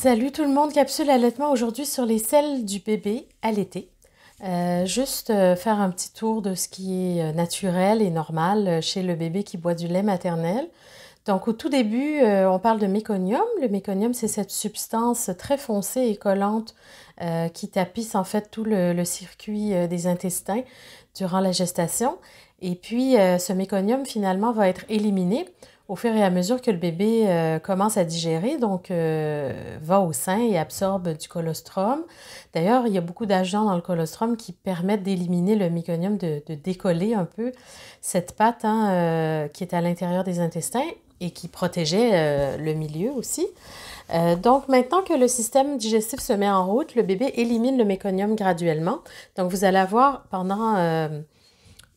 Salut tout le monde, capsule allaitement aujourd'hui sur les selles du bébé allaité. Faire un petit tour de ce qui est naturel et normal chez le bébé qui boit du lait maternel. Donc au tout début, on parle de méconium. Le méconium, c'est cette substance très foncée et collante qui tapisse en fait tout le circuit des intestins durant la gestation. Et puis ce méconium finalement va être éliminé au fur et à mesure que le bébé commence à digérer, donc va au sein et absorbe du colostrum. D'ailleurs, il y a beaucoup d'agents dans le colostrum qui permettent d'éliminer le méconium, de décoller un peu cette pâte qui est à l'intérieur des intestins et qui protégeait le milieu aussi. Donc, maintenant que le système digestif se met en route, le bébé élimine le méconium graduellement. Donc, vous allez avoir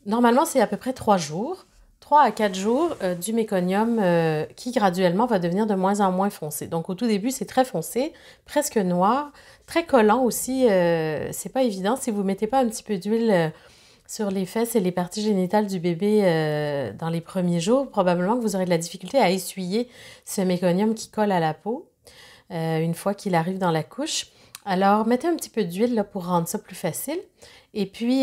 normalement, c'est à peu près 3 jours. 3 à 4 jours du méconium qui graduellement va devenir de moins en moins foncé. Donc au tout début, c'est très foncé, presque noir, très collant aussi. C'est pas évident si vous ne mettez pas un petit peu d'huile sur les fesses et les parties génitales du bébé dans les premiers jours. Probablement que vous aurez de la difficulté à essuyer ce méconium qui colle à la peau une fois qu'il arrive dans la couche. Alors, mettez un petit peu d'huile là, pour rendre ça plus facile. Et puis,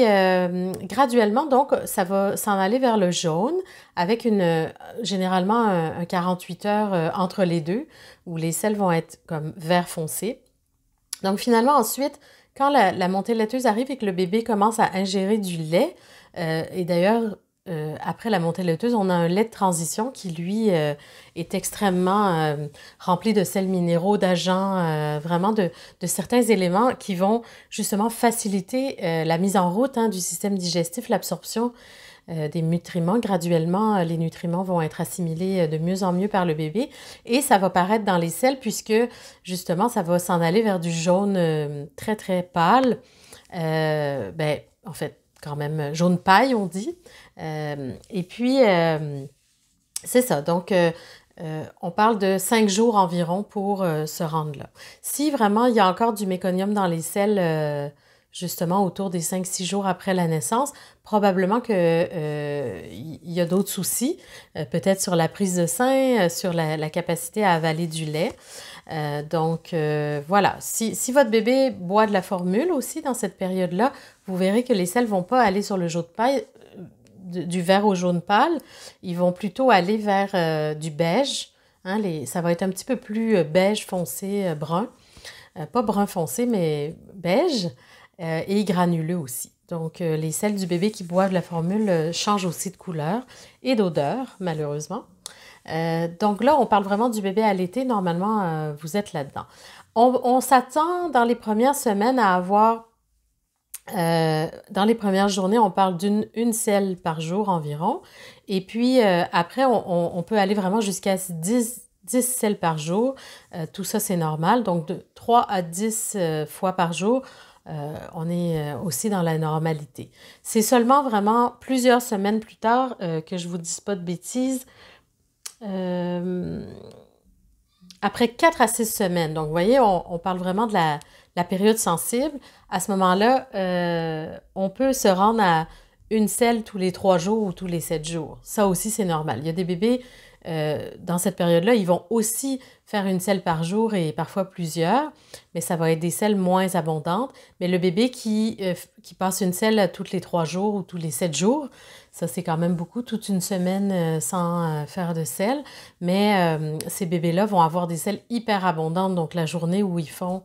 graduellement, donc, ça va s'en aller vers le jaune avec généralement un 48 heures entre les deux où les selles vont être comme vert foncé. Donc, finalement, ensuite, quand la montée laiteuse arrive et que le bébé commence à ingérer du lait, et d'ailleurs, après la montée laiteuse, on a un lait de transition qui, lui, est extrêmement rempli de sels minéraux, d'agents, vraiment de certains éléments qui vont justement faciliter la mise en route du système digestif, l'absorption des nutriments. Graduellement, les nutriments vont être assimilés de mieux en mieux par le bébé et ça va paraître dans les selles puisque justement, ça va s'en aller vers du jaune très, très pâle. En fait, quand même jaune paille, on dit. Et puis, c'est ça. Donc, on parle de 5 jours environ pour se rendre là. Si vraiment il y a encore du méconium dans les selles, justement autour des 5-6 jours après la naissance, probablement qu'il y a d'autres soucis, peut-être sur la prise de sein, sur la capacité à avaler du lait. Voilà, si votre bébé boit de la formule aussi dans cette période-là, vous verrez que les selles ne vont pas aller sur le jaune paille, du vert au jaune pâle, ils vont plutôt aller vers du beige. Ça va être un petit peu plus beige foncé, brun. Pas brun foncé, mais beige et granuleux aussi. Donc, les selles du bébé qui boivent la formule changent aussi de couleur et d'odeur, malheureusement. Donc là, on parle vraiment du bébé allaité. Normalement, vous êtes là-dedans. On s'attend dans les premières semaines à avoir, dans les premières journées, on parle d'une selle par jour environ. Et puis après, on peut aller vraiment jusqu'à 10 selles par jour. Tout ça, c'est normal. Donc, de 3 à 10 fois par jour, on est aussi dans la normalité. C'est seulement vraiment plusieurs semaines plus tard que je ne vous dise pas de bêtises. Après 4 à 6 semaines. Donc, vous voyez, on parle vraiment de la période sensible. À ce moment-là, on peut se rendre à une selle tous les 3 jours ou tous les 7 jours. Ça aussi, c'est normal. Il y a des bébés, dans cette période-là, ils vont aussi faire une selle par jour et parfois plusieurs, mais ça va être des selles moins abondantes. Mais le bébé qui passe une selle tous les 3 jours ou tous les 7 jours, ça, c'est quand même beaucoup, toute une semaine sans faire de selle. Mais ces bébés-là vont avoir des selles hyper abondantes. Donc, la journée où ils font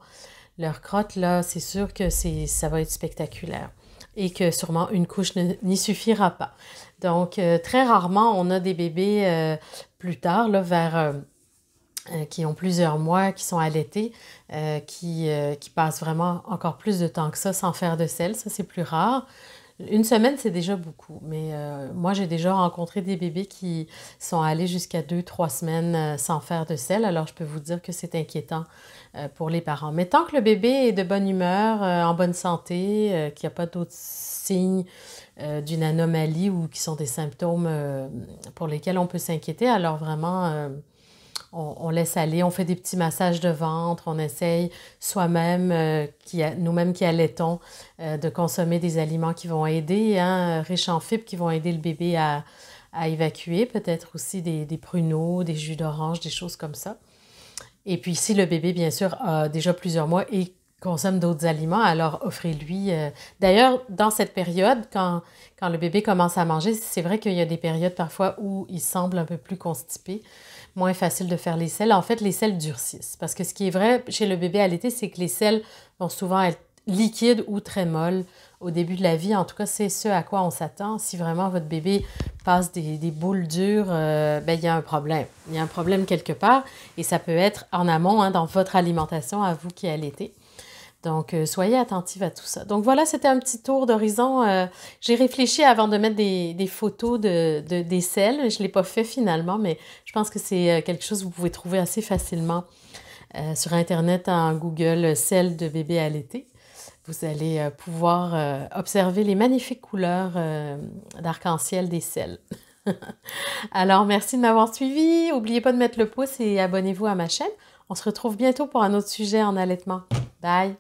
leur crotte, là, c'est sûr que ça va être spectaculaire. Et que sûrement une couche n'y suffira pas. Donc, très rarement, on a des bébés plus tard, là, qui ont plusieurs mois, qui sont allaités, qui passent vraiment encore plus de temps que ça sans faire de selle. Ça, c'est plus rare. Une semaine, c'est déjà beaucoup, mais moi, j'ai déjà rencontré des bébés qui sont allés jusqu'à 2-3 semaines sans faire de selle, alors je peux vous dire que c'est inquiétant pour les parents. Mais tant que le bébé est de bonne humeur, en bonne santé, qu'il n'y a pas d'autres signes d'une anomalie ou qui sont des symptômes pour lesquels on peut s'inquiéter, alors vraiment, on laisse aller, on fait des petits massages de ventre, on essaye soi-même, nous-mêmes qui allaitons, de consommer des aliments qui vont aider, riches en fibres, qui vont aider le bébé à évacuer, peut-être aussi des pruneaux, des jus d'orange, des choses comme ça. Et puis, si le bébé, bien sûr, a déjà plusieurs mois et consomme d'autres aliments, alors offrez-lui. D'ailleurs, dans cette période, quand le bébé commence à manger, c'est vrai qu'il y a des périodes parfois où il semble un peu plus constipé, moins facile de faire les selles. En fait, les selles durcissent. Parce que ce qui est vrai chez le bébé allaité, c'est que les selles vont souvent être liquides ou très molles au début de la vie. En tout cas, c'est ce à quoi on s'attend. Si vraiment votre bébé passe des boules dures, ben, il y a un problème. Il y a un problème quelque part et ça peut être en amont, hein, dans votre alimentation à vous qui allaitez. Donc, soyez attentifs à tout ça. Donc, voilà, c'était un petit tour d'horizon. J'ai réfléchi avant de mettre des photos des selles. Je ne l'ai pas fait finalement, mais je pense que c'est quelque chose que vous pouvez trouver assez facilement sur Internet en Google selles de bébé allaité. Vous allez pouvoir observer les magnifiques couleurs d'arc-en-ciel des selles. Alors, merci de m'avoir suivi. N'oubliez pas de mettre le pouce et abonnez-vous à ma chaîne. On se retrouve bientôt pour un autre sujet en allaitement. Bye!